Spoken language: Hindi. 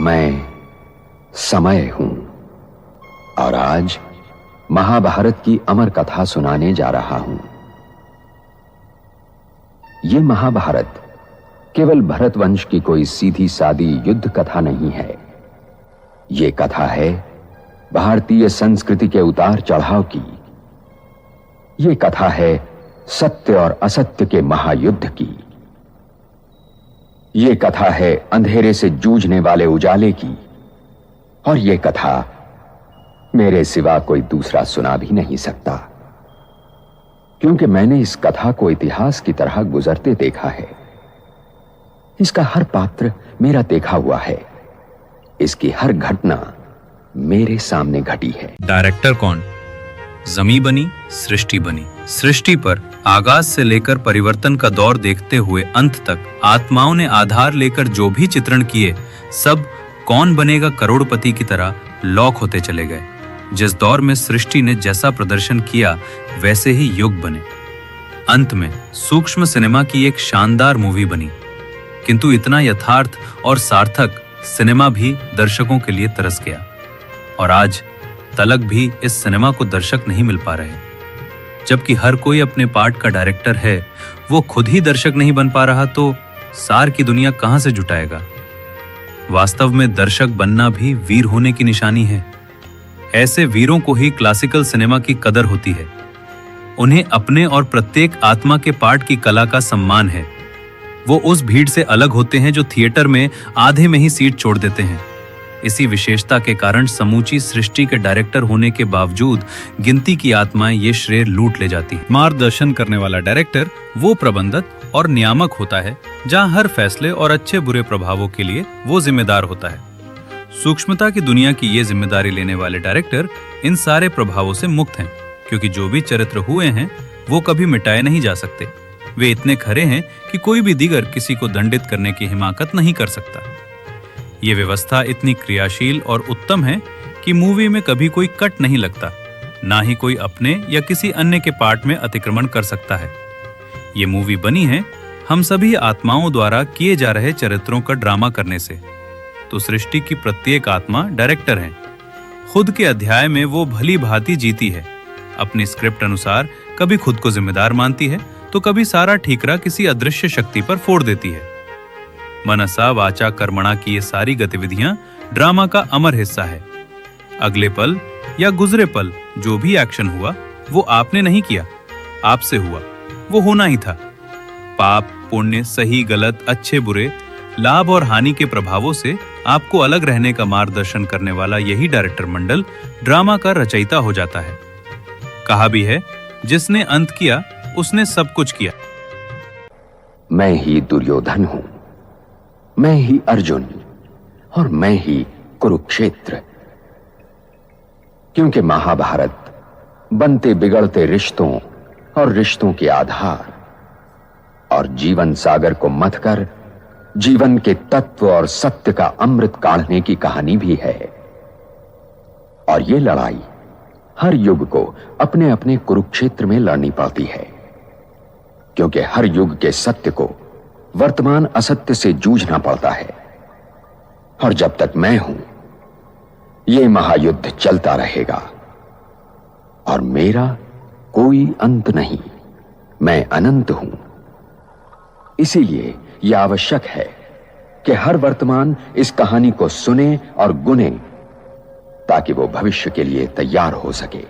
मैं समय हूं और आज महाभारत की अमर कथा सुनाने जा रहा हूं। यह महाभारत केवल भरत वंश की कोई सीधी सादी युद्ध कथा नहीं है। यह कथा है भारतीय संस्कृति के उतार चढ़ाव की। यह कथा है सत्य और असत्य के महायुद्ध की। यह कथा है अंधेरे से जूझने वाले उजाले की। और यह कथा मेरे सिवा कोई दूसरा सुना भी नहीं सकता, क्योंकि मैंने इस कथा को इतिहास की तरह गुजरते देखा है। इसका हर पात्र मेरा देखा हुआ है। इसकी हर घटना मेरे सामने घटी है। डायरेक्टर कौन? जमी बनी, सृष्टि बनी। सृष्टि पर आगाज से लेकर परिवर्तन का दौर देखते हुए अंत तक आत्माओं ने आधार लेकर जो भी चित्रण किए, सब कौन बनेगा करोड़पति की तरह लॉक होते चले गए। जिस दौर में सृष्टि ने जैसा प्रदर्शन किया, वैसे ही युग बने। अंत में सूक्ष्म सिनेमा की एक शानदार मूवी बनी, किंतु इतना यथार्थ और सार्थक सिनेमा भी दर्शकों के लिए तरस गया। और आज तलक भी इस सिनेमा को दर्शक नहीं मिल पा रहे। जबकि हर कोई अपने पार्ट का डायरेक्टर है, वो खुद ही दर्शक नहीं बन पा रहा, तो सार की दुनिया कहां से जुटाएगा? वास्तव में दर्शक बनना भी वीर होने की निशानी है। ऐसे वीरों को ही क्लासिकल सिनेमा की कदर होती है। उन्हें अपने और प्रत्येक आत्मा के पार्ट की कला का सम्मान है। वो उस भीड़ से अलग होते हैं जो थिएटर में आधे में ही सीट छोड़ देते हैं। इसी विशेषता के कारण समूची सृष्टि के डायरेक्टर होने के बावजूद गिनती की आत्माएं ये श्रेय लूट ले जाती हैं। मार्गदर्शन करने वाला डायरेक्टर वो प्रबंधक और नियामक होता है, जहां हर फैसले और अच्छे बुरे प्रभावों के लिए वो जिम्मेदार होता है। सूक्ष्मता की दुनिया की ये जिम्मेदारी लेने वाले डायरेक्टर इन सारे प्रभावों से मुक्त हैं, क्योंकि जो भी चरित्र हुए हैं वो कभी मिटाए नहीं जा सकते। वे इतने खरे हैं कि कोई भी दिगर किसी को दंडित करने की हिमाकत नहीं कर सकता। ये व्यवस्था इतनी क्रियाशील और उत्तम है कि मूवी में कभी कोई कट नहीं लगता, ना ही कोई अपने या किसी अन्य के पार्ट में अतिक्रमण कर सकता है। ये मूवी बनी है हम सभी आत्माओं द्वारा किए जा रहे चरित्रों का ड्रामा करने से। तो सृष्टि की प्रत्येक आत्मा डायरेक्टर है। खुद के अध्याय में वो भली भांति जीती है। अपनी स्क्रिप्ट अनुसार कभी खुद को जिम्मेदार मानती है, तो कभी सारा ठीकरा किसी अदृश्य शक्ति पर फोड़ देती है। मनसा वाचा कर्मणा की ये सारी गतिविधियां ड्रामा का अमर हिस्सा है। अगले पल या गुजरे पल जो भी एक्शन हुआ, वो आपने नहीं किया, आपसे हुआ। वो होना ही था। पाप पुण्य, सही गलत, अच्छे बुरे, लाभ और हानि के प्रभावों से आपको अलग रहने का मार्गदर्शन करने वाला यही डायरेक्टर मंडल ड्रामा का रचयिता हो जाता है। कहा भी है, जिसने अंत किया उसने सब कुछ किया। मैं ही दुर्योधन हूं, मैं ही अर्जुन और मैं ही कुरुक्षेत्र। क्योंकि महाभारत बनते बिगड़ते रिश्तों और रिश्तों के आधार और जीवन सागर को मथकर जीवन के तत्व और सत्य का अमृत काढ़ने की कहानी भी है। और ये लड़ाई हर युग को अपने अपने कुरुक्षेत्र में लड़नी पड़ती है, क्योंकि हर युग के सत्य को वर्तमान असत्य से जूझना पड़ता है। और जब तक मैं हूं, यह महायुद्ध चलता रहेगा और मेरा कोई अंत नहीं। मैं अनंत हूं। इसीलिए यह आवश्यक है कि हर वर्तमान इस कहानी को सुने और गुने, ताकि वो भविष्य के लिए तैयार हो सके।